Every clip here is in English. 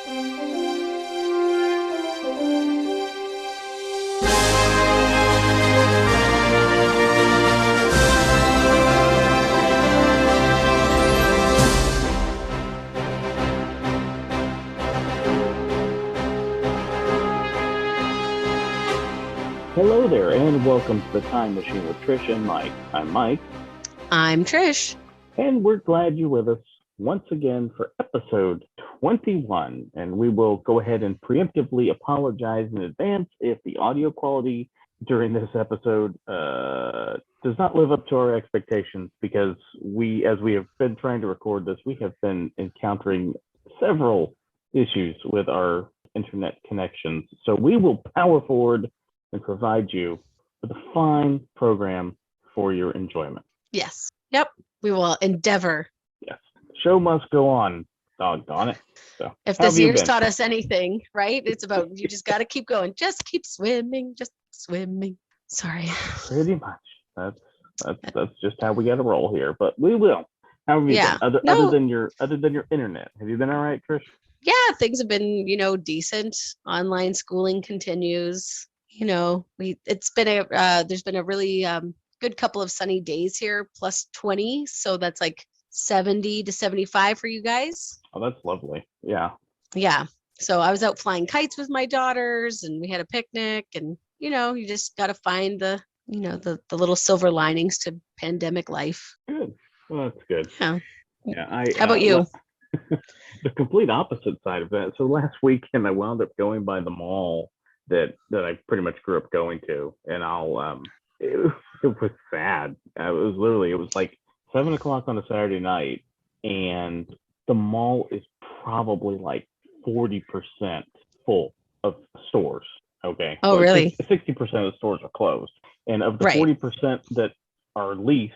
Hello there, and welcome to the Time Machine with Trish and Mike. I'm Mike. I'm Trish. And we're glad you're with us once again for episode 21. And we will go ahead and preemptively apologize in advance if the audio quality during this episode does not live up to our expectations, because as we have been trying to record this, we have been encountering several issues with our internet connections. So we will power forward and provide you with a fine program for your enjoyment. Yes. Yep. We will endeavor. Yes. Show must go on. Doggone it. So, if this year's taught us anything, right? It's about you just got to keep going. Just keep swimming. Just swimming. Sorry. Pretty much. That's just how we got to roll here. But we will. How have you been? Other than your internet, have you been all right, Trish? Yeah, things have been decent. Online schooling continues. There's been a really good couple of sunny days here, plus 20. So that's like 70 to 75 for you guys. Oh, that's lovely. Yeah. Yeah. So I was out flying kites with my daughters, and we had a picnic, and, you just got to find the little silver linings to pandemic life. Good. Well, that's good. Yeah. Yeah. How about you? The complete opposite side of that. So last weekend I wound up going by the mall that I pretty much grew up going to, and it was sad. It was like 7:00 on a Saturday night, and the mall is probably like 40% full of stores. Okay. Oh, really? 60% of the stores are closed, and of the 40% that are leased,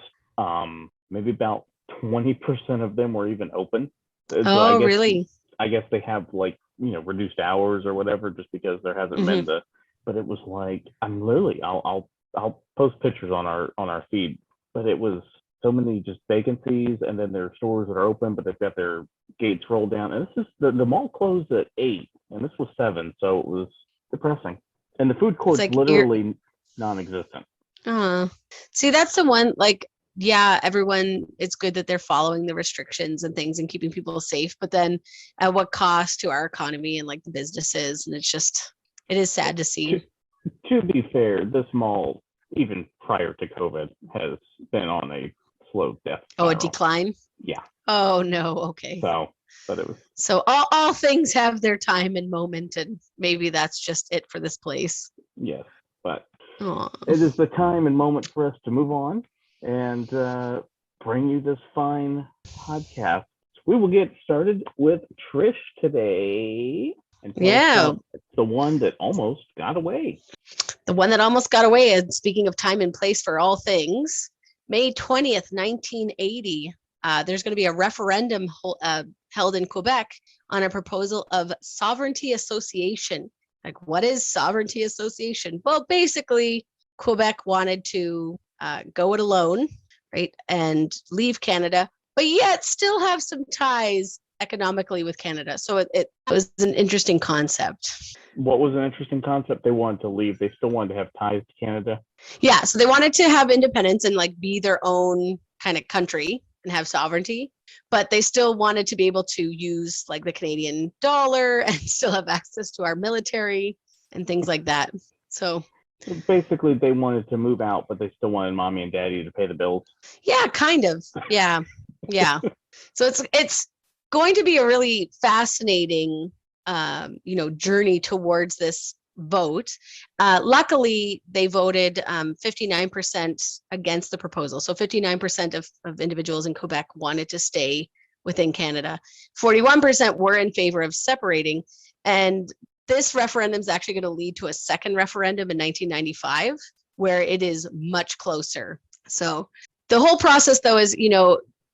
maybe about 20% of them were even open. So really? I guess they have reduced hours or whatever, just because there hasn't been but it was like, I'll post pictures on our feed, but it was so many just vacancies, and then there are stores that are open, but they've got their gates rolled down. And this is the mall closed at 8, and this was 7, so it was depressing. And the food court's like literally non-existent. See, that's the one, yeah, everyone, it's good that they're following the restrictions and things and keeping people safe, but then at what cost to our economy and the businesses? And it is sad to see. To be fair, this mall, even prior to COVID, has been on a slow death spiral. Oh, a decline? Yeah. Oh, no. Okay. So all things have their time and moment, and maybe that's just it for this place. Yes, but it is the time and moment for us to move on and bring you this fine podcast. We will get started with Trish today. And it's the one that almost got away. The one that almost got away. And speaking of time and place for all things, May 20th, 1980, there's going to be a referendum held in Quebec on a proposal of sovereignty association. What is sovereignty association? Well, basically, Quebec wanted to go it alone, right, and leave Canada, but yet still have some ties economically with Canada. So it was an interesting concept. What was an interesting concept? They wanted to leave. They still wanted to have ties to Canada. Yeah, so they wanted to have independence and be their own kind of country and have sovereignty, but they still wanted to be able to use the Canadian dollar and still have access to our military and things like that. So basically they wanted to move out, but they still wanted mommy and daddy to pay the bills. Yeah, kind of. Yeah. So it's going to be a really fascinating journey towards this vote. Luckily, they voted 59% against the proposal. So 59% of individuals in Quebec wanted to stay within Canada. 41% were in favor of separating. And this referendum is actually going to lead to a second referendum in 1995, where it is much closer. So the whole process, though, is,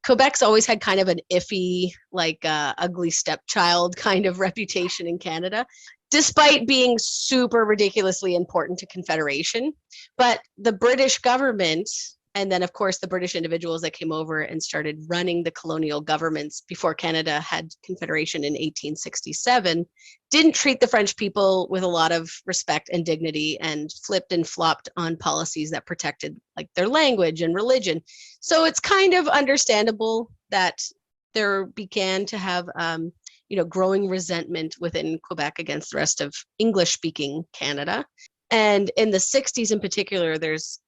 Quebec's always had kind of an iffy, ugly stepchild kind of reputation in Canada, despite being super ridiculously important to Confederation. But the British government And then, of course, the British individuals that came over and started running the colonial governments before Canada had Confederation in 1867 didn't treat the French people with a lot of respect and dignity, and flipped and flopped on policies that protected like their language and religion. So it's kind of understandable that there began to have growing resentment within Quebec against the rest of English-speaking Canada. And in the 60s in particular, there's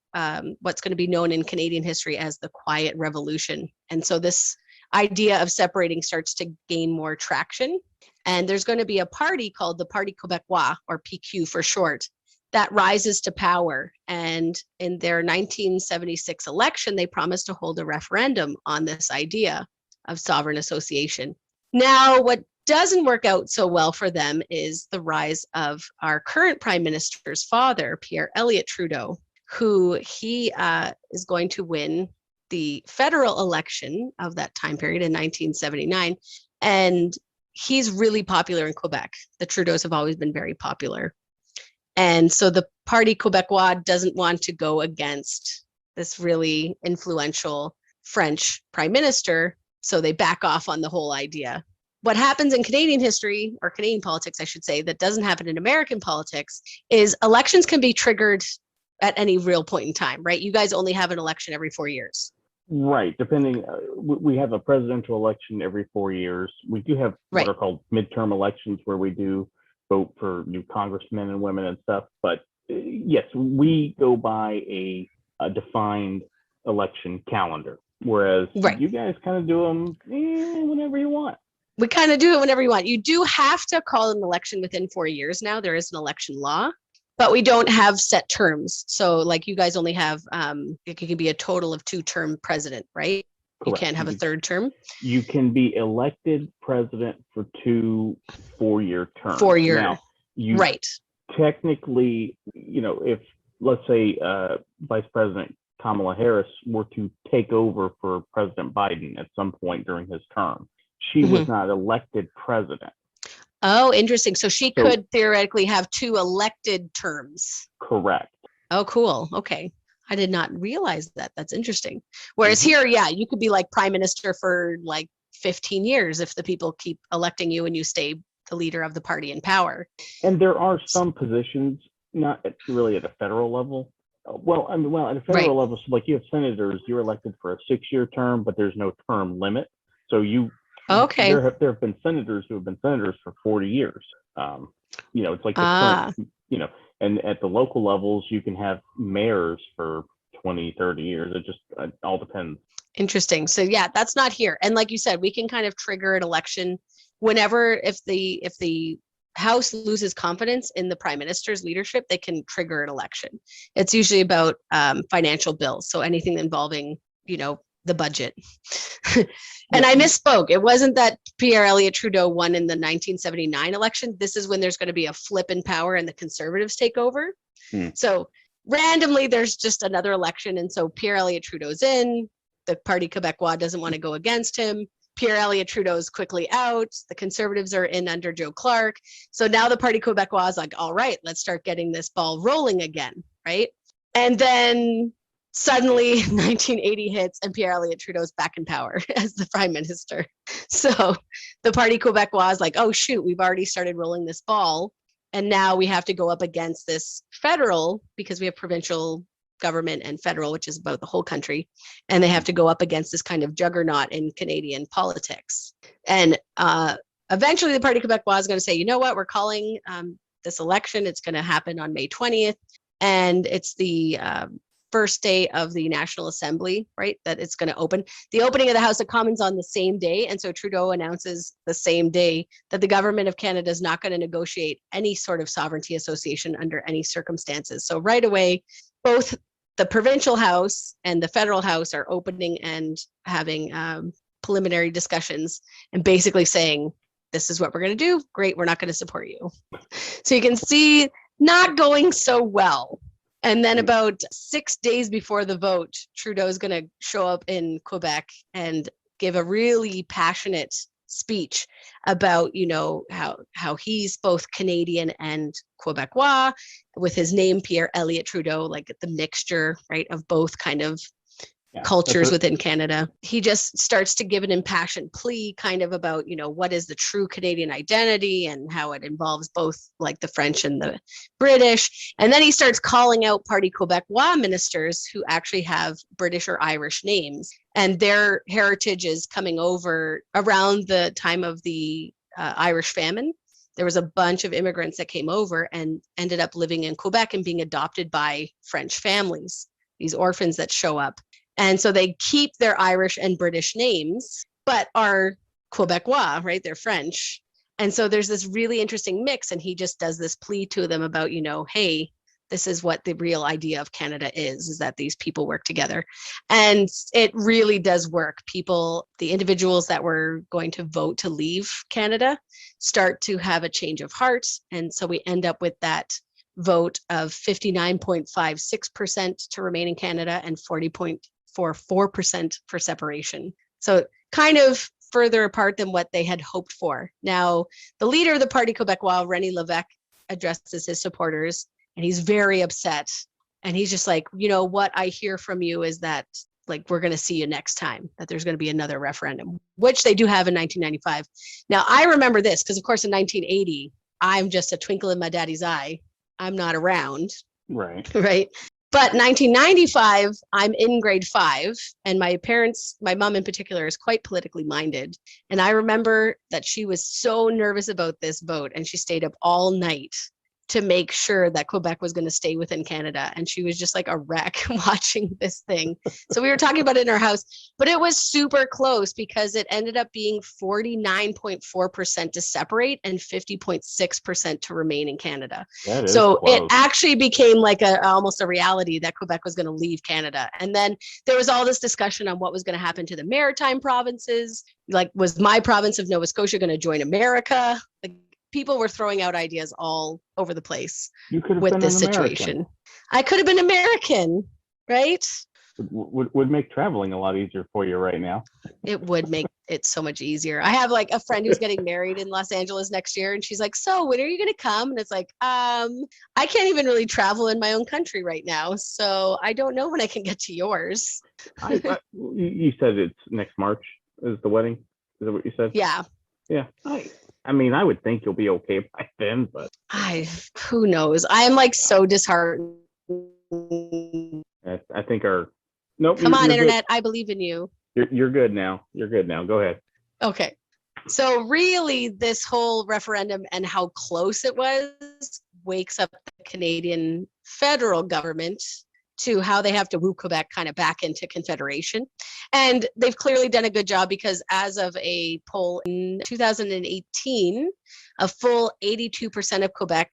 what's going to be known in Canadian history as the Quiet Revolution. And so this idea of separating starts to gain more traction. And there's going to be a party called the Parti Québécois, or PQ for short, that rises to power. And in their 1976 election, they promised to hold a referendum on this idea of sovereign association. Now, what doesn't work out so well for them is the rise of our current Prime Minister's father, Pierre Elliott Trudeau, who he is going to win the federal election of that time period in 1979. And he's really popular in Quebec. The Trudeaus have always been very popular. And so the Parti Québécois doesn't want to go against this really influential French prime minister. So they back off on the whole idea. What happens in Canadian history, or Canadian politics, I should say, that doesn't happen in American politics, is elections can be triggered at any real point in time, right? You guys only have an election every 4 years. Right. Depending, we have a presidential election every 4 years. We do have what are called midterm elections, where we do vote for new congressmen and women and stuff. But yes, we go by a defined election calendar, whereas you guys kind of do them whenever you want. We kind of do it whenever you want. You do have to call an election within 4 years now. There is an election law, but we don't have set terms. So like you guys only have, it can be a total of 2-term president, right? Correct. You can't have a third term. You can be elected president for 2 4-year terms. 4 years. Now, you technically, if let's say Vice President Kamala Harris were to take over for President Biden at some point during his term, she was not elected president. Oh, interesting. So she could theoretically have 2 elected terms. Correct. Oh, cool. Okay. I did not realize that. That's interesting. Whereas here, you could be like prime minister for like 15 years if the people keep electing you and you stay the leader of the party in power. And there are some positions, not really at a federal level. Well, at a federal level, so like you have senators, you're elected for a 6-year term, but there's no term limit. So there have been senators who have been senators for 40 years. It's like the current, and at the local levels, you can have mayors for 20, 30 years. It all depends. Interesting. So that's not here. And like you said, we can kind of trigger an election whenever, if the House loses confidence in the prime minister's leadership, they can trigger an election. It's usually about financial bills. So anything involving, the budget. And I misspoke. It wasn't that Pierre Elliott Trudeau won in the 1979 election. This is when there's going to be a flip in power and the Conservatives take over. So randomly, there's just another election. And so Pierre Elliott Trudeau's in. The Parti Québécois doesn't want to go against him. Pierre Elliott Trudeau's quickly out. The Conservatives are in under Joe Clark. So now the Parti Québécois is like, all right, let's start getting this ball rolling again, right? And then suddenly 1980 hits and Pierre Elliott Trudeau's back in power as the prime minister. So the Parti Québécois is like, oh shoot, we've already started rolling this ball. And now we have to go up against this federal, because we have provincial government and federal, which is about the whole country. And they have to go up against this kind of juggernaut in Canadian politics. And eventually the Parti Québécois is going to say, you know what, we're calling this election. It's going to happen on May 20th. And it's the first day of the National Assembly, right? That it's going to open. The opening of the House of Commons on the same day. And so Trudeau announces the same day that the government of Canada is not going to negotiate any sort of sovereignty association under any circumstances. So right away, both the provincial House and the federal House are opening and having preliminary discussions and basically saying, this is what we're going to do. Great. We're not going to support you. So you can see not going so well. And then about 6 days before the vote, Trudeau is going to show up in Quebec and give a really passionate speech about, how he's both Canadian and Quebecois, with his name, Pierre Elliott Trudeau, like the mixture, right, of both kind of Yeah, cultures within Canada. He just starts to give an impassioned plea kind of about, what is the true Canadian identity and how it involves both like the French and the British. And then he starts calling out Parti Québécois ministers who actually have British or Irish names. And their heritage is coming over around the time of the Irish famine. There was a bunch of immigrants that came over and ended up living in Quebec and being adopted by French families, these orphans that show up. And so they keep their Irish and British names, but are Quebecois, right? They're French. And so there's this really interesting mix. And he just does this plea to them about, hey, this is what the real idea of Canada is that these people work together. And it really does work. The individuals that were going to vote to leave Canada start to have a change of heart. And so we end up with that vote of 59.56% to remain in Canada and 40.44% for separation. So kind of further apart than what they had hoped for. Now, the leader of the Parti Québécois, René Lévesque, addresses his supporters, and he's very upset. And he's just like, what I hear from you is that, like, we're going to see you next time, that there's going to be another referendum, which they do have in 1995. Now, I remember this because, of course, in 1980, I'm just a twinkle in my daddy's eye. I'm not around. Right. Right. But 1995, I'm in grade 5, and my mom in particular, is quite politically minded. And I remember that she was so nervous about this vote, and she stayed up all night to make sure that Quebec was going to stay within Canada. And she was just like a wreck watching this thing. So we were talking about it in our house, but it was super close because it ended up being 49.4% to separate and 50.6% to remain in Canada. So close. It actually became like almost a reality that Quebec was going to leave Canada. And then there was all this discussion on what was going to happen to the maritime provinces. Like, was my province of Nova Scotia going to join America? Like, people were throwing out ideas all over the place with this situation. I could have been American, right? Would make traveling a lot easier for you right now. It would make it so much easier. I have like a friend who's getting married in Los Angeles next year, and she's like, so when are you going to come? And it's like, I can't even really travel in my own country right now. So I don't know when I can get to yours. You said it's next March is the wedding. Is that what you said? Yeah. Yeah. I mean, I would think you'll be okay by then, but who knows? I'm like so disheartened. I think nope. Come on, internet. Good. I believe in you. You're good now. You're good now. Go ahead. Okay. So really, this whole referendum and how close it was wakes up the Canadian federal government to how they have to woo Quebec kind of back into Confederation. And they've clearly done a good job because as of a poll in 2018, a full 82% of Quebec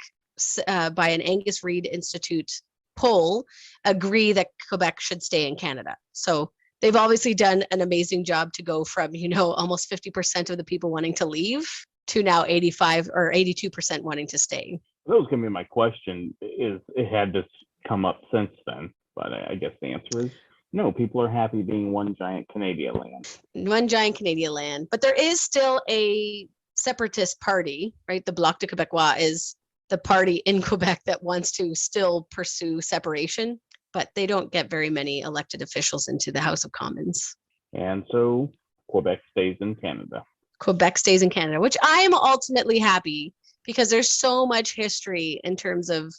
by an Angus Reid Institute poll agree that Quebec should stay in Canada. So they've obviously done an amazing job to go from, almost 50% of the people wanting to leave to now 85 or 82% wanting to stay. That was going to be my question, is it had to come up since then, but I guess the answer is no. People are happy being one giant Canadian land. One giant Canadian land, but there is still a separatist party, right? The Bloc de Québécois is the party in Quebec that wants to still pursue separation, but they don't get very many elected officials into the House of Commons. And so Quebec stays in Canada. Quebec stays in Canada, which I am ultimately happy because there's so much history in terms of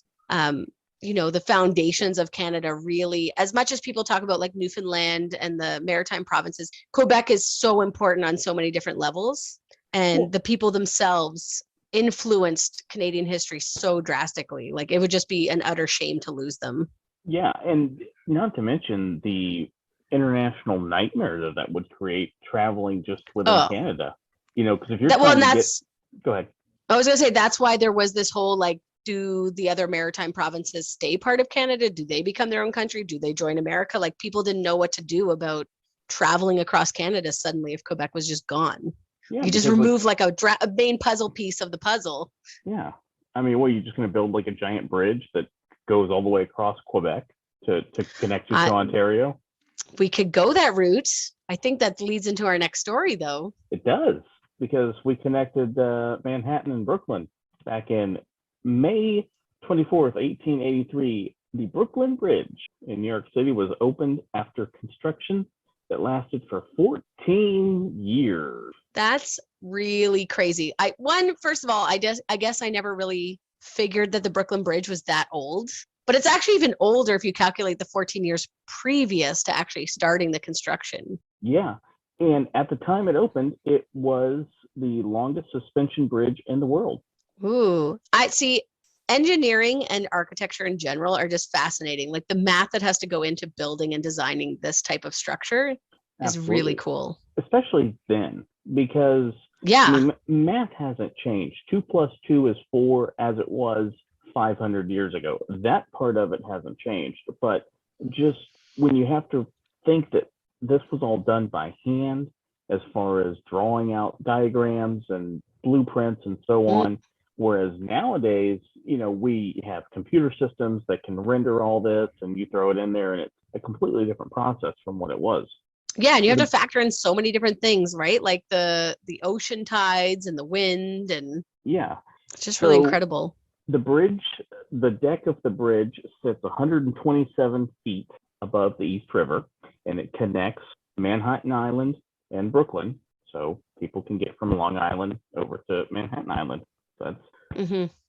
the foundations of Canada. Really, as much as people talk about like Newfoundland and the maritime provinces, Quebec is so important on so many different levels. And the people themselves influenced Canadian history so drastically. Like, it would just be an utter shame to lose them. Yeah, and not to mention the international nightmare that would create traveling just within Canada. Because if you're go ahead. I was going to say, that's why there was this whole, like, do the other maritime provinces stay part of Canada? Do they become their own country? Do they join America? Like, people didn't know what to do about traveling across Canada suddenly if Quebec was just gone. Yeah, you just remove like a main puzzle piece of the puzzle. Yeah. I mean, you're just going to build like a giant bridge that goes all the way across Quebec to connect you to Ontario? We could go that route. I think that leads into our next story, though. It does, because we connected Manhattan and Brooklyn back in May 24th, 1883. The Brooklyn Bridge in New York City was opened after construction that lasted for 14 years. That's really crazy. First of all, I guess I never really figured that the Brooklyn Bridge was that old, but it's actually even older if you calculate the 14 years previous to actually starting the construction. Yeah. And at the time it opened, it was the longest suspension bridge in the world. Ooh, I see. Engineering and architecture in general are just fascinating. Like the math that has to go into building and designing this type of structure is Absolutely. really cool. Especially then, because math hasn't changed. 2 plus 2 is 4 as it was 500 years ago. That part of it hasn't changed. But just when you have to think that this was all done by hand, as far as drawing out diagrams and blueprints and so on, whereas nowadays, we have computer systems that can render all this and you throw it in there and it's a completely different process from what it was. Yeah, and you have to factor in so many different things, right? Like the ocean tides and the wind, and it's just really incredible. The deck of the bridge sits 127 feet above the East River, and it connects Manhattan Island and Brooklyn, so people can get from Long Island over to Manhattan Island. That's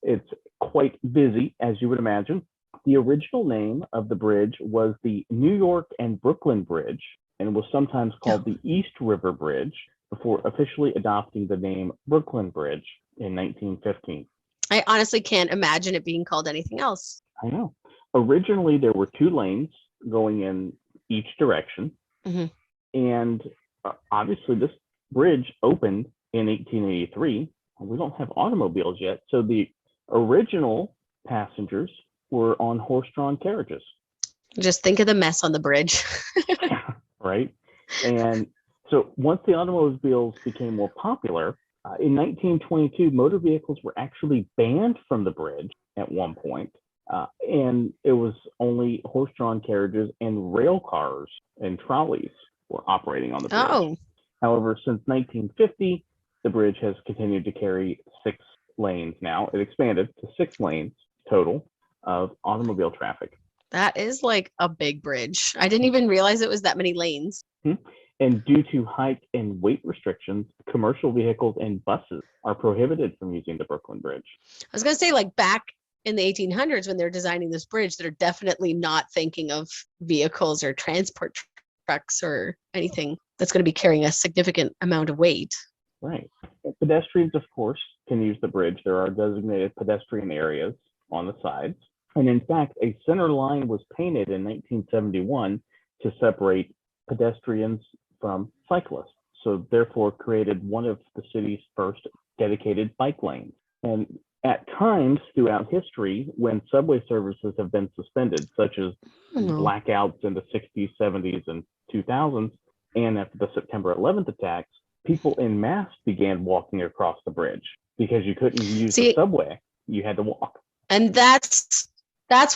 It's quite busy, as you would imagine. The original name of the bridge was the New York and Brooklyn Bridge, and was sometimes called the East River Bridge before officially adopting the name Brooklyn Bridge in 1915. I honestly can't imagine it being called anything else. I know. Originally, there were 2 lanes going in each direction. And obviously, this bridge opened in 1883. We don't have automobiles yet. So the original passengers were on horse-drawn carriages. Just think of the mess on the bridge. Right. And so once the automobiles became more popular, in 1922, motor vehicles were actually banned from the bridge at one point. And it was only horse-drawn carriages and rail cars and trolleys were operating on the bridge. However, since 1950, the bridge has continued to carry 6 lanes now. It expanded to 6 lanes total of automobile traffic. That is like a big bridge. I didn't even realize it was that many lanes. And due to height and weight restrictions, commercial vehicles and buses are prohibited from using the Brooklyn Bridge. I was going to say, like back in the 1800s, when they're designing this bridge, they're definitely not thinking of vehicles or transport trucks or anything that's going to be carrying a significant amount of weight. Right. Pedestrians, of course, can use the bridge. There are designated pedestrian areas on the sides. And in fact, a center line was painted in 1971 to separate pedestrians from cyclists. So therefore created one of the city's first dedicated bike lanes. And at times throughout history, when subway services have been suspended, such as blackouts in the 60s, 70s, and 2000s, and after the September 11th attacks, people en masse began walking across the bridge because you couldn't use the subway. You had to walk. And that's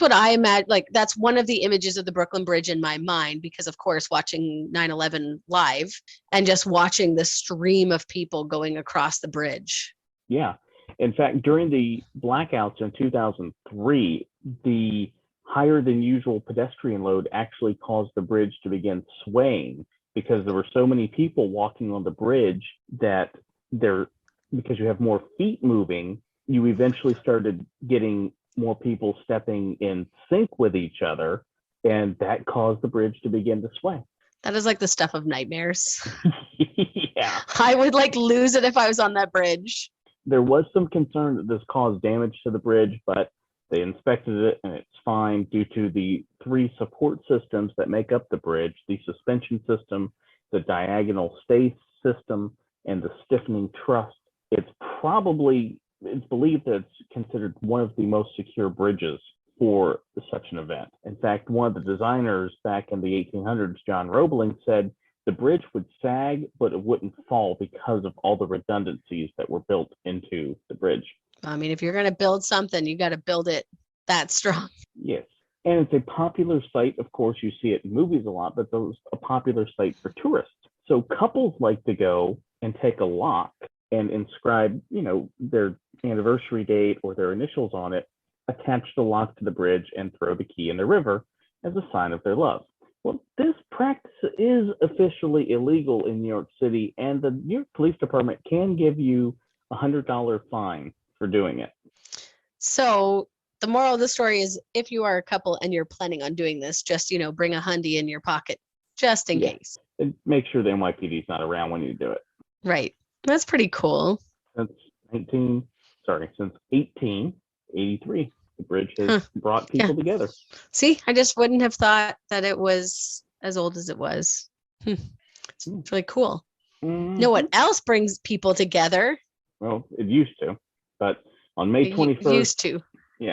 what I imagine. Like, that's one of the images of the Brooklyn Bridge in my mind, because of course, watching 9/11 live and just watching the stream of people going across the bridge. Yeah. In fact, during the blackouts in 2003, the higher than usual pedestrian load actually caused the bridge to begin swaying because there were so many people walking on the bridge that because you have more feet moving, you eventually started getting more people stepping in sync with each other, and that caused the bridge to begin to sway. That is like the stuff of nightmares. Yeah. I would lose it if I was on that bridge. There was some concern that this caused damage to the bridge, but they inspected it and it's fine due to the 3 support systems that make up the bridge: the suspension system, the diagonal stay system, and the stiffening truss. It's believed that it's considered one of the most secure bridges for such an event. In fact, one of the designers back in the 1800s, John Roebling, said the bridge would sag, but it wouldn't fall because of all the redundancies that were built into the bridge. I mean, if you're going to build something, you got to build it that strong. Yes. And it's a popular site. Of course, you see it in movies a lot, but it's a popular site for tourists. So couples like to go and take a lock and inscribe, their anniversary date or their initials on it attach the lock to the bridge and throw the key in the river as a sign of their love. Well, this practice is officially illegal in New York City, and the New York Police Department can give you a $100 fine for doing it. So the moral of the story is, if you are a couple and you're planning on doing this, just, bring a hundy in your pocket just in case. And make sure the NYPD is not around when you do it. Right. That's pretty cool. Since 1883, the bridge has brought people together. See, I just wouldn't have thought that it was as old as it was. It's really cool. Mm-hmm. Know what else brings people together? Well, it used to, but on May 21st,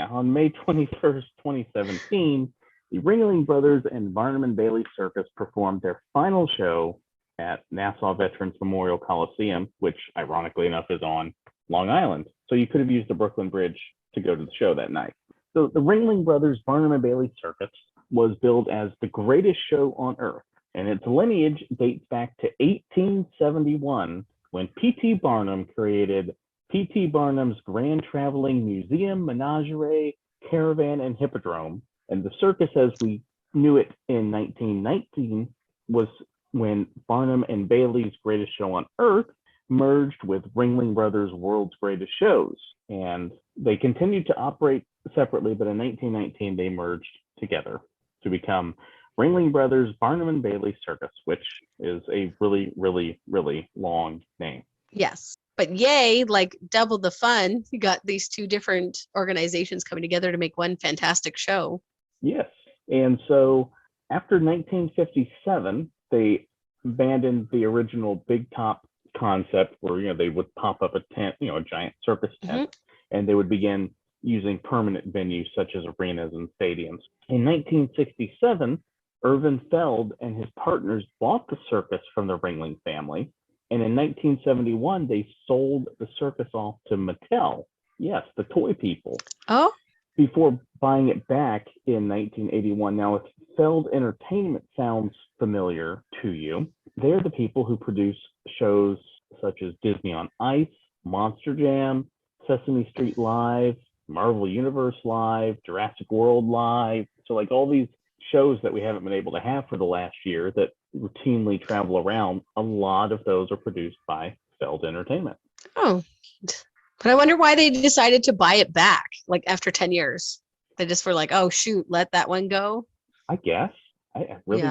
on May 21st, 2017, the Ringling Brothers and Barnum and Bailey Circus performed their final show at Nassau Veterans Memorial Coliseum, which ironically enough is on Long Island. So you could have used the Brooklyn Bridge to go to the show that night. So the Ringling Brothers Barnum and Bailey Circus was billed as the greatest show on earth, and its lineage dates back to 1871, when P.T. Barnum created P.T. Barnum's Grand Traveling Museum, Menagerie, Caravan, and Hippodrome. And the circus as we knew it in 1919 was when Barnum and Bailey's Greatest Show on Earth merged with Ringling Brothers' World's Greatest Shows. And they continued to operate separately, but in 1919 they merged together to become Ringling Brothers Barnum and Bailey Circus, which is a really, really, really long name. Yes. But yay, like double the fun. You got these two different organizations coming together to make one fantastic show. Yes. And so after 1957, they abandoned the original big top concept where, they would pop up a tent, a giant circus tent, and they would begin using permanent venues such as arenas and stadiums. In 1967, Irvin Feld and his partners bought the circus from the Ringling family. And in 1971, they sold the circus off to Mattel. Yes, the toy people. Oh. Before buying it back in 1981. Now, if Feld Entertainment sounds familiar to you, they're the people who produce shows such as Disney on Ice, Monster Jam, Sesame Street Live, Marvel Universe Live, Jurassic World Live. So like all these shows that we haven't been able to have for the last year that routinely travel around, a lot of those are produced by Feld Entertainment. Oh, but I wonder why they decided to buy it back, like after 10 years. They just were like, oh, shoot, let that one go. I guess. I really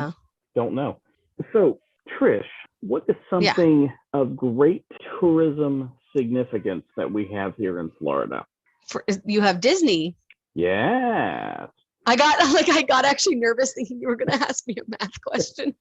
don't know. So, Trish, what is something of great tourism significance that we have here in Florida? You have Disney. Yes. I got actually nervous thinking you were going to ask me a math question.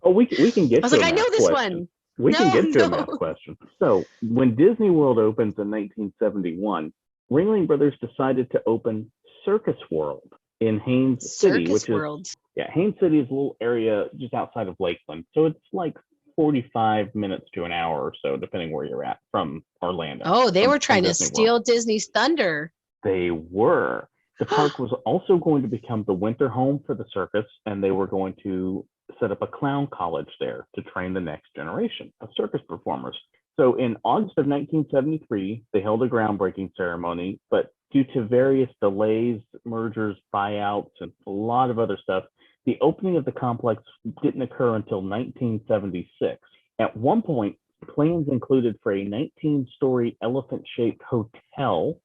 Oh, we can get. I was like, I know this one. We can get to a math question. So, when Disney World opens in 1971, Ringling Brothers decided to open Circus World in Haines City, which is Haines City is a little area just outside of Lakeland. So it's like 45 minutes to an hour or so, depending where you're at from Orlando. Oh, they were trying to steal Disney's thunder. They were. The park was also going to become the winter home for the circus, and they were going to set up a clown college there to train the next generation of circus performers. So in August of 1973, they held a groundbreaking ceremony, but due to various delays, mergers, buyouts, and a lot of other stuff, the opening of the complex didn't occur until 1976. At one point, plans included for a 19-story elephant-shaped hotel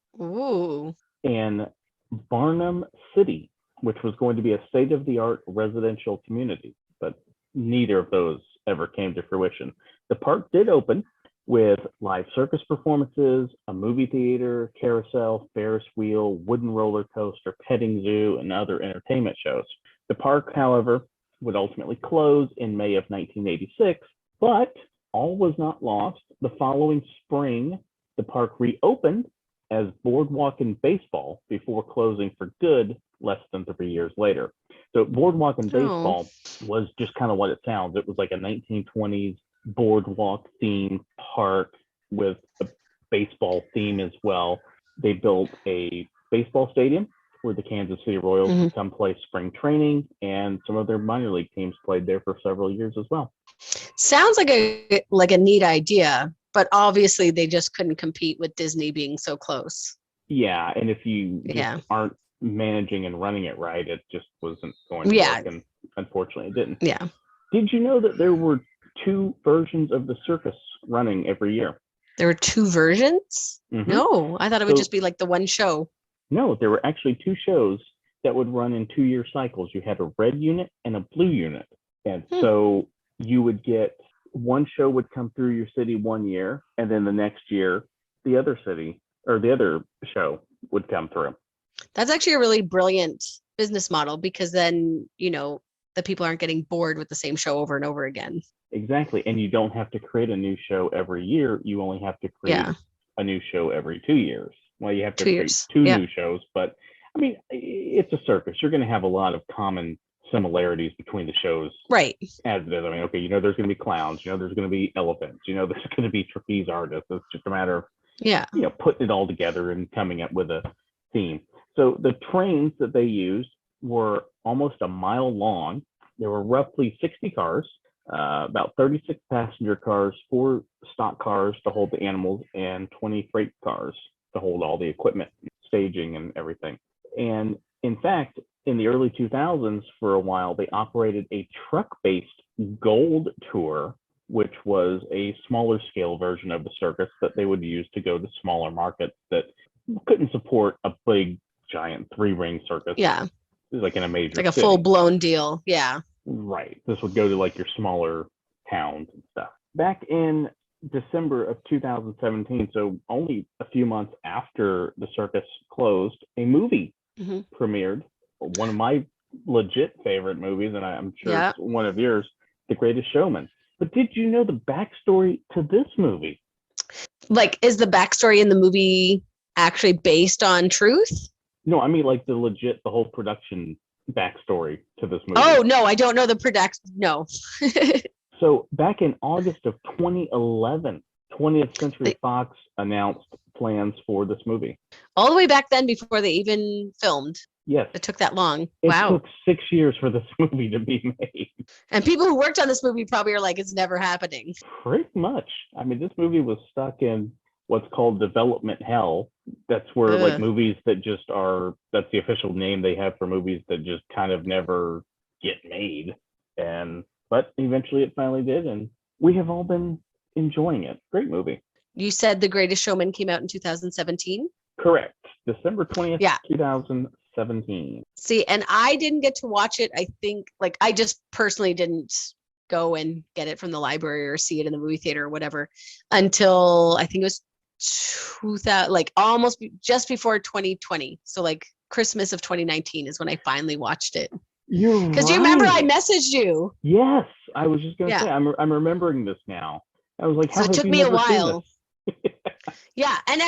in Barnum City, which was going to be a state-of-the-art residential community, but neither of those ever came to fruition. The park did open with live circus performances, a movie theater, carousel, Ferris wheel, wooden roller coaster, petting zoo, and other entertainment shows. The park, however, would ultimately close in May of 1986, but all was not lost. The following spring, the park reopened as Boardwalk and Baseball before closing for good less than 3 years later. So Boardwalk and Baseball was just kind of what it sounds. It was like a 1920s boardwalk themed park with a baseball theme as well. They built a baseball stadium where the Kansas City Royals would come play spring training, and some of their minor league teams played there for several years as well. Sounds like a neat idea, but obviously they just couldn't compete with Disney being so close. Yeah, and if you Yeah. just aren't managing and running it right, it just wasn't going to Yeah. work, and unfortunately, it didn't. Yeah. Did you know that there were two versions of the circus running every year? There were two versions? Mm-hmm. No, I thought it would just So be like the one show. no, there were actually two shows that would run in 2-year cycles. You had a red unit and a blue unit. And so you would get one show would come through your city one year, and then the next year, the other city or the other show would come through. That's actually a really brilliant business model because then, the people aren't getting bored with the same show over and over again. Exactly. And you don't have to create a new show every year. You only have to create Yeah. a new show every 2 years. Well, you have to 2 create years. two Yeah. new shows, but I mean, it's a circus. You're going to have a lot of common similarities between the shows Right. as it is. I mean, okay, there's going to be clowns, there's going to be elephants, there's going to be trapeze artists. It's just a matter of, Yeah. putting it all together and coming up with a theme. So the trains that they used were almost a mile long. There were roughly 60 cars, about 36 passenger cars, 4 stock cars to hold the animals, and 20 freight cars to hold all the equipment, staging, and everything. And in fact, in the early 2000s, for a while, they operated a truck-based gold tour, which was a smaller scale version of the circus that they would use to go to smaller markets that couldn't support a big, giant 3-ring circus. Yeah. It was like in a major Like a city. full-blown deal. Yeah. Right. This would go to like your smaller towns and stuff. Back in December of 2017, so only a few months after the circus closed, a movie premiered. One of my legit favorite movies, and I'm sure it's one of yours, The Greatest Showman. But did you know the backstory to this movie? Like, is the backstory in the movie actually based on truth? No, I mean like the whole production backstory to this movie. Oh, no, I don't know the production. No. So back in August of 2011, 20th Century Fox announced plans for this movie. All the way back then before they even filmed. Yes. It took that long. It Wow. took 6 years for this movie to be made. And people who worked on this movie probably are like, it's never happening. Pretty much. I mean, this movie was stuck in what's called development hell. That's where like movies that just that's the official name they have for movies that just kind of never get made. But eventually it finally did, and we have all been enjoying it. Great movie. You said The Greatest Showman came out in 2017? Correct. December 20th, 2017. See, and I didn't get to watch it. I think, like, I just personally didn't go and get it from the library or see it in the movie theater or whatever until I think it was 2000, like almost just before 2020. So like Christmas of 2019 is when I finally watched it. Because you remember I messaged you. Yes, I was just gonna say I'm remembering this now. I was like, so it took me a while. Yeah, and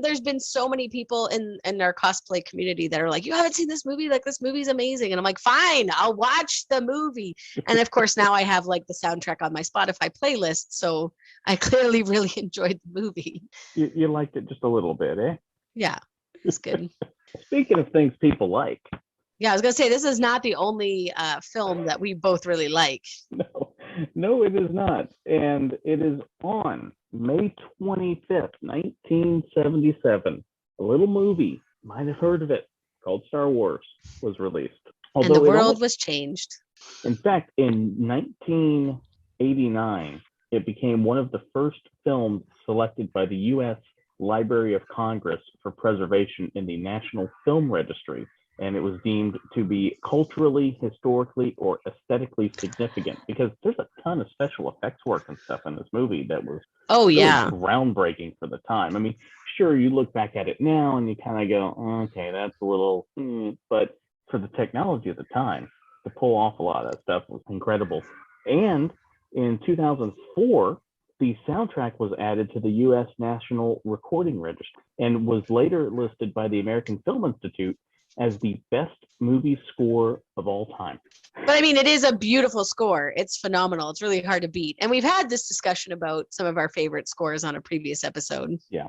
there's been so many people in our cosplay community that are like, you haven't seen this movie? Like, this movie's amazing. And I'm like, fine, I'll watch the movie. And of course, now I have like the soundtrack on my Spotify playlist, so I clearly really enjoyed the movie. You liked it just a little bit, eh? Yeah, it's good. Speaking of things people like. Yeah, I was gonna say this is not the only film that we both really like. No, it is not. And it is on May 25th, 1977. A little movie, might have heard of it, called Star Wars, was released. Although and the world was changed. In fact, in 1989, it became one of the first films selected by the U.S. Library of Congress for preservation in the National Film Registry. And it was deemed to be culturally, historically, or aesthetically significant because there's a ton of special effects work and stuff in this movie that was really groundbreaking for the time. I mean, sure, you look back at it now and you kind of go, okay, that's a little, but for the technology at the time, to pull off a lot of that stuff was incredible. And in 2004, the soundtrack was added to the U.S. National Recording Registry and was later listed by the American Film Institute as the best movie score of all time. But I mean, it is a beautiful score. It's phenomenal. It's really hard to beat. And we've had this discussion about some of our favorite scores on a previous episode. Yeah.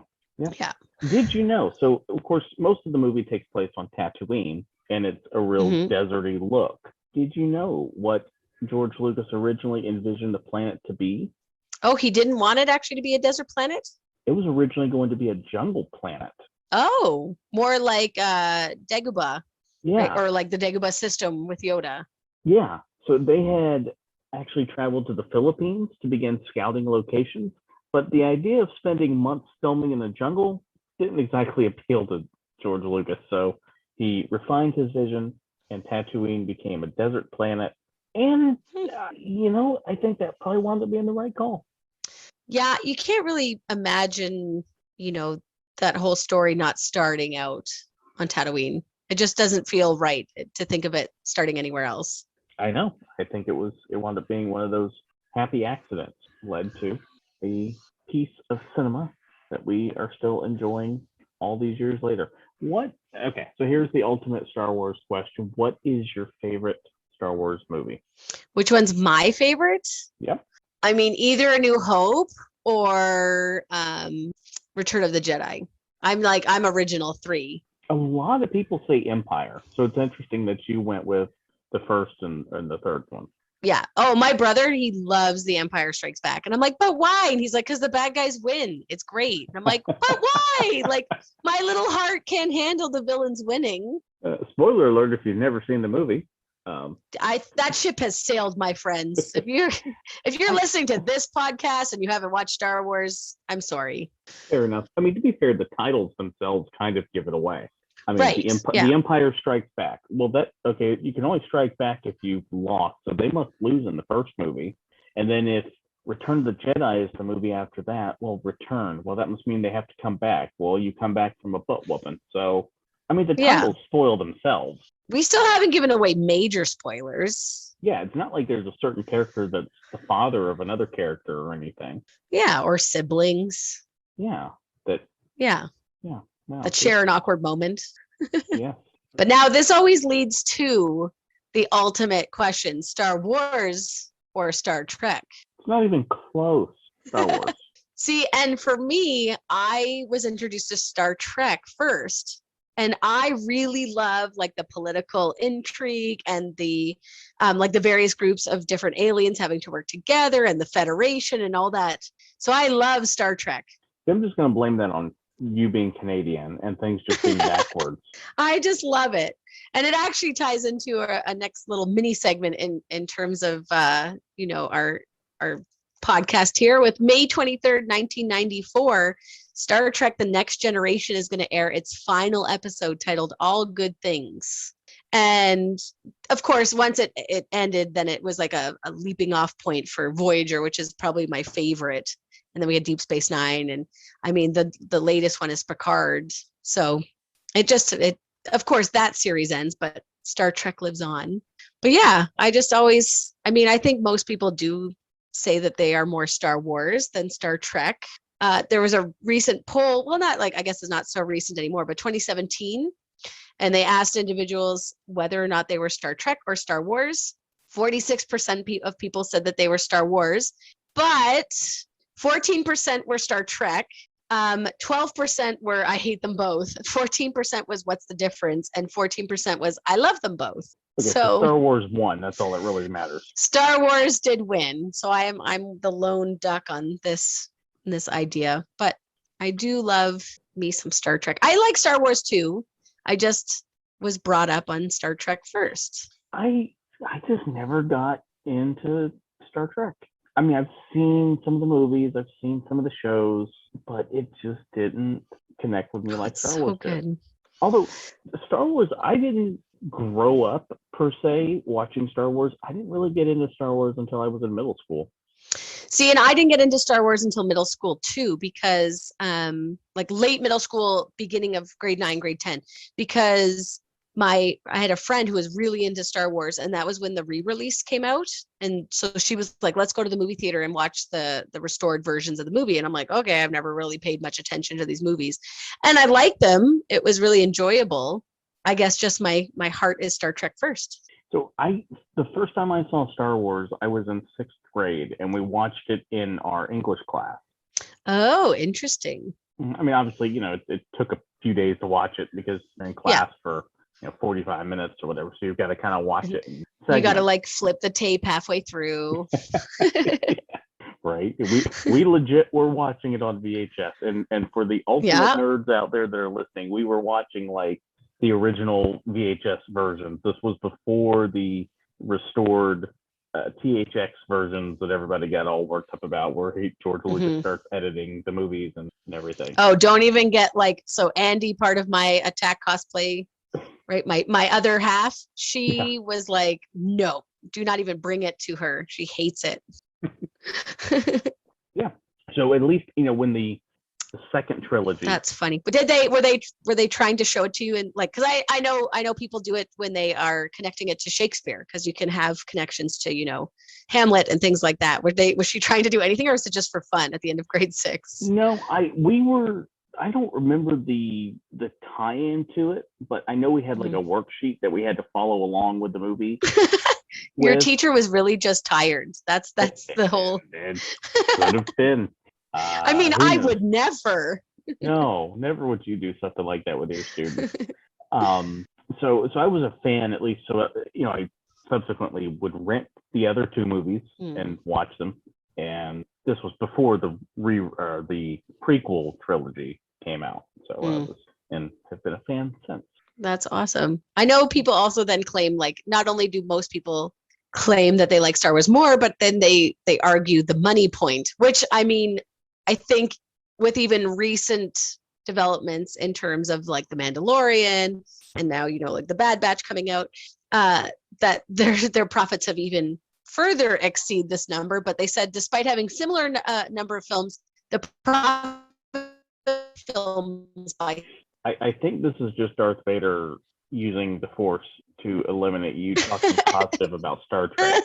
Did you know? So, of course, most of the movie takes place on Tatooine, and it's a real deserty look. Did you know what George Lucas originally envisioned the planet to be? Oh, he didn't want it actually to be a desert planet? It was originally going to be a jungle planet. Oh, more like Dagobah, right? Yeah, Or like the Dagobah system with Yoda. yeah. So they had actually traveled to the Philippines to begin scouting locations, but the idea of spending months filming in the jungle didn't exactly appeal to George Lucas. So he refined his vision, and Tatooine became a desert planet. And, Hmm. I think that probably wound up being the right call. Yeah, you can't really imagine, you know, that whole story not starting out on Tatooine. It just doesn't feel right to think of it starting anywhere else. I know. I think it wound up being one of those happy accidents led to a piece of cinema that we are still enjoying all these years later. Okay, so here's the ultimate Star Wars question. What is your favorite Star Wars movie? Which one's my favorite? Yep. I mean, either A New Hope or Return of the Jedi. I'm original three. A lot of people say Empire, so it's interesting that you went with the first and the third one. Yeah. Oh, my brother, he loves The Empire Strikes Back. And I'm like, but why? And he's like, because the bad guys win. It's great. And I'm like, but why? Like, my little heart can't handle the villains winning. Spoiler alert if you've never seen the movie. That ship has sailed, my friends. If you're listening to this podcast and you haven't watched Star Wars, I'm sorry. Fair enough. I mean, to be fair, the titles themselves kind of give it away. I mean, Right. Yeah. the Empire Strikes Back. Well, okay. You can only strike back if you've lost, so they must lose in the first movie. And then if Return of the Jedi is the movie after that, well, Return. Well, that must mean they have to come back. Well, you come back from a butt whooping. So, I mean, the Yeah. titles spoil themselves. We still haven't given away major spoilers. Yeah, it's not like there's a certain character that's the father of another character or anything. Yeah, or siblings. Yeah, Yeah, wow, that share an awkward moment. yeah. But now this always leads to the ultimate question: Star Wars or Star Trek? It's not even close. Star Wars. See, and for me, I was introduced to Star Trek first. And I really love like the political intrigue and the like the various groups of different aliens having to work together and the Federation and all that. So I love Star Trek. I'm just going to blame that on you being Canadian and things just being backwards. I just love it. And it actually ties into a next little mini segment in terms of our podcast here. With May 23rd, 1994, Star Trek The Next Generation is going to air its final episode titled All Good Things. And of course, once it ended, then it was like a leaping off point for Voyager, which is probably my favorite. And then we had Deep Space Nine. And I mean, the latest one is Picard. So it of course, that series ends, but Star Trek lives on. But yeah, I think most people do say that they are more Star Wars than Star Trek. There was a recent poll, well, not like, I guess it's not so recent anymore, but 2017. And they asked individuals whether or not they were Star Trek or Star Wars. 46% of people said that they were Star Wars, but 14% were Star Trek. 12% were I hate them both. 14% was what's the difference, and 14% was I love them both. Okay, so Star Wars won. That's all that really matters. Star Wars did win. So I'm the lone duck on this idea, but I do love me some Star Trek. I like Star Wars too. I just was brought up on Star Trek first. I just never got into Star Trek. I mean, I've seen some of the movies, I've seen some of the shows, but it just didn't connect with me like Star Wars did. Although Star Wars, I didn't grow up per se watching Star Wars. I didn't really get into Star Wars until I was in middle school. See, and I didn't get into Star Wars until middle school too, because like late middle school, beginning of grade 9, grade 10, because I had a friend who was really into Star Wars, and that was when the re-release came out. And so she was like, let's go to the movie theater and watch the restored versions of the movie. And I'm like, okay, I've never really paid much attention to these movies. And I liked them. It was really enjoyable. I guess just my heart is Star Trek first. So the first time I saw Star Wars, I was in 6th grade, and we watched it in our English class. Oh, interesting. I mean, obviously, it took a few days to watch it because you're in class for 45 minutes or whatever. So you've got to kind of watch it. You got to like flip the tape halfway through. Yeah. Right? We legit were watching it on VHS, and for the ultimate nerds out there that are listening, we were watching like the original VHS versions. This was before the restored THX versions that everybody got all worked up about, where George Lucas starts editing the movies and everything. Oh, don't even get like, so Andy, part of my Attack cosplay, right? My other half, she was like, no, do not even bring it to her. She hates it. Yeah. So at least, when the second trilogy. That's funny. But were they trying to show it to you? And like, because I know people do it when they are connecting it to Shakespeare, because you can have connections to, Hamlet and things like that. Was she trying to do anything, or was it just for fun at the end of grade 6? No, I don't remember the tie-in to it, but I know we had like a worksheet that we had to follow along with the movie. Your teacher was really just tired. That's the whole. It could have been. I mean, I would never. No, never would you do something like that with your students. So I was a fan, at least. So I subsequently would rent the other 2 movies and watch them. And this was before the prequel trilogy came out. So I was, and have been a fan since. That's awesome. I know people also then claim, like, not only do most people claim that they like Star Wars more, but then they argue the money point, which, I mean, I think with even recent developments in terms of like The Mandalorian and now, like the Bad Batch coming out, that their profits have even further exceed this number. But they said, despite having similar number of films, the profit films by. I think this is just Darth Vader using the Force to eliminate you talking positive about Star Trek.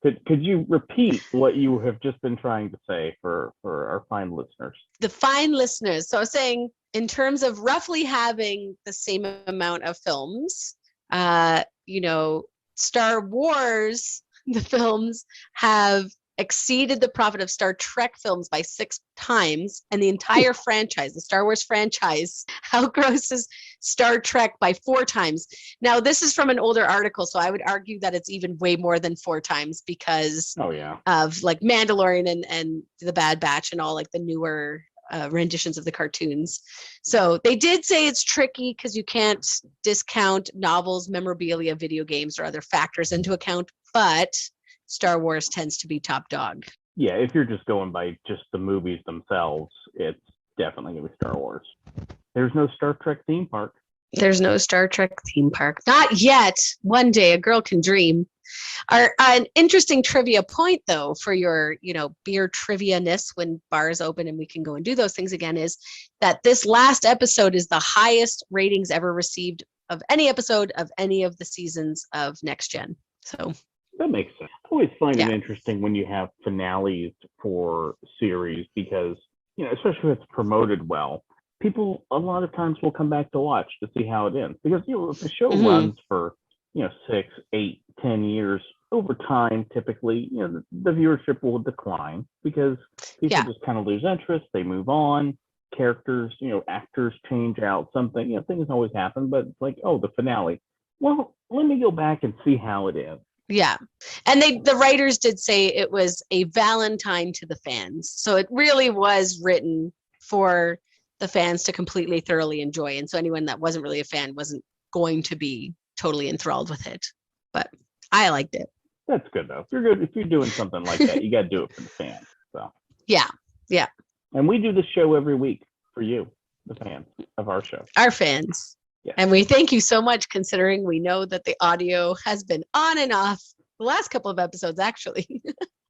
Could you repeat what you have just been trying to say for our fine listeners? The fine listeners. So I was saying, in terms of roughly having the same amount of films, Star Wars, the films have exceeded the profit of Star Trek films by 6 times, and the entire franchise, the Star Wars franchise, outgrosses Star Trek by 4 times. Now, this is from an older article, so I would argue that it's even way more than 4 times because of like Mandalorian and the Bad Batch and all like the newer renditions of the cartoons. So they did say it's tricky because you can't discount novels, memorabilia, video games, or other factors into account, but Star Wars tends to be top dog. Yeah, if you're just going by just the movies themselves, it's definitely going to be Star Wars. There's no Star Trek theme park. There's no Star Trek theme park. Not yet. One day, a girl can dream. An interesting trivia point, though, for your, beer trivia-ness when bars open and we can go and do those things again, is that this last episode is the highest ratings ever received of any episode of any of the seasons of Next Gen. So that makes sense. I always find it interesting when you have finales for series because, especially if it's promoted well, people a lot of times will come back to watch to see how it ends. Because, if the show runs for, 6, 8, 10 years, over time, typically, the viewership will decline because people just kind of lose interest. They move on. Characters, actors change out, something, things always happen. But it's like, oh, the finale. Well, let me go back and see how it ends. Yeah. And the writers did say it was a Valentine to the fans. So it really was written for the fans to completely, thoroughly enjoy. And so anyone that wasn't really a fan wasn't going to be totally enthralled with it. But I liked it. That's good, though. If you're doing something like that, you got to do it for the fans. So yeah. And we do this show every week for you, the fans of our show. Our fans. Yeah. And we thank you so much, considering we know that the audio has been on and off the last couple of episodes, actually.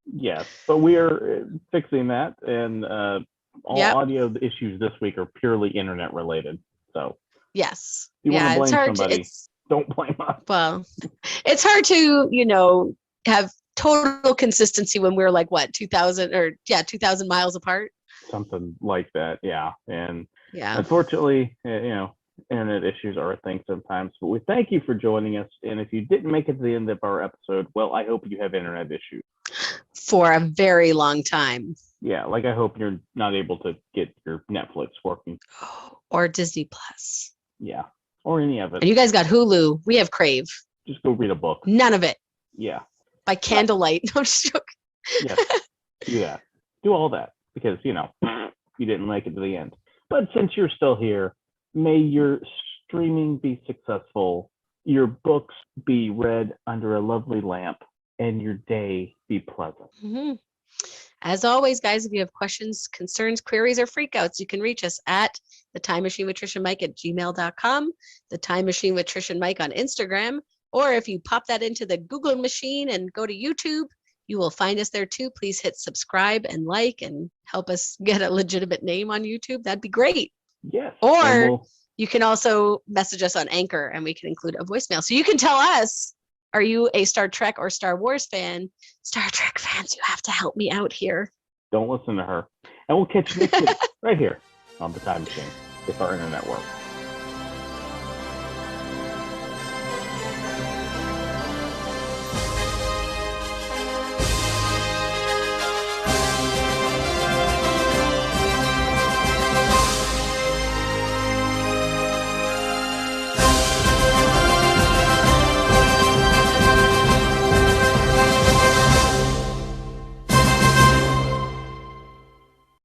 Yes, but we are fixing that, and all audio issues this week are purely internet related. So yes, if you want to blame somebody, don't blame us. Well, it's hard to have total consistency when we're like 2,000 miles apart. Something like that, yeah. And unfortunately, internet issues are a thing sometimes, but we thank you for joining us. And if you didn't make it to the end of our episode, well, I hope you have internet issues for a very long time. Yeah, like I hope you're not able to get your Netflix working or Disney Plus. Yeah, or any of it. And you guys got Hulu. We have Crave. Just go read a book. None of it. Yeah. By candlelight. No, just joking. Yes. Do that. Do all that because, you didn't make it to the end. But since you're still here, may your streaming be successful, your books be read under a lovely lamp, and your day be pleasant. Mm-hmm. As always, guys, if you have questions, concerns, queries, or freakouts, you can reach us at the Time Machine with Trish and Mike at gmail.com, the Time Machine with Trish and Mike on Instagram, or if you pop that into the Google machine and go to YouTube, you will find us there too. Please hit subscribe and like and help us get a legitimate name on YouTube. That'd be great. Yes. Or you can also message us on Anchor and we can include a voicemail. So you can tell us, are you a Star Trek or Star Wars fan? Star Trek fans, you have to help me out here. Don't listen to her. And we'll catch you next week right here on the Time Machine if our internet works.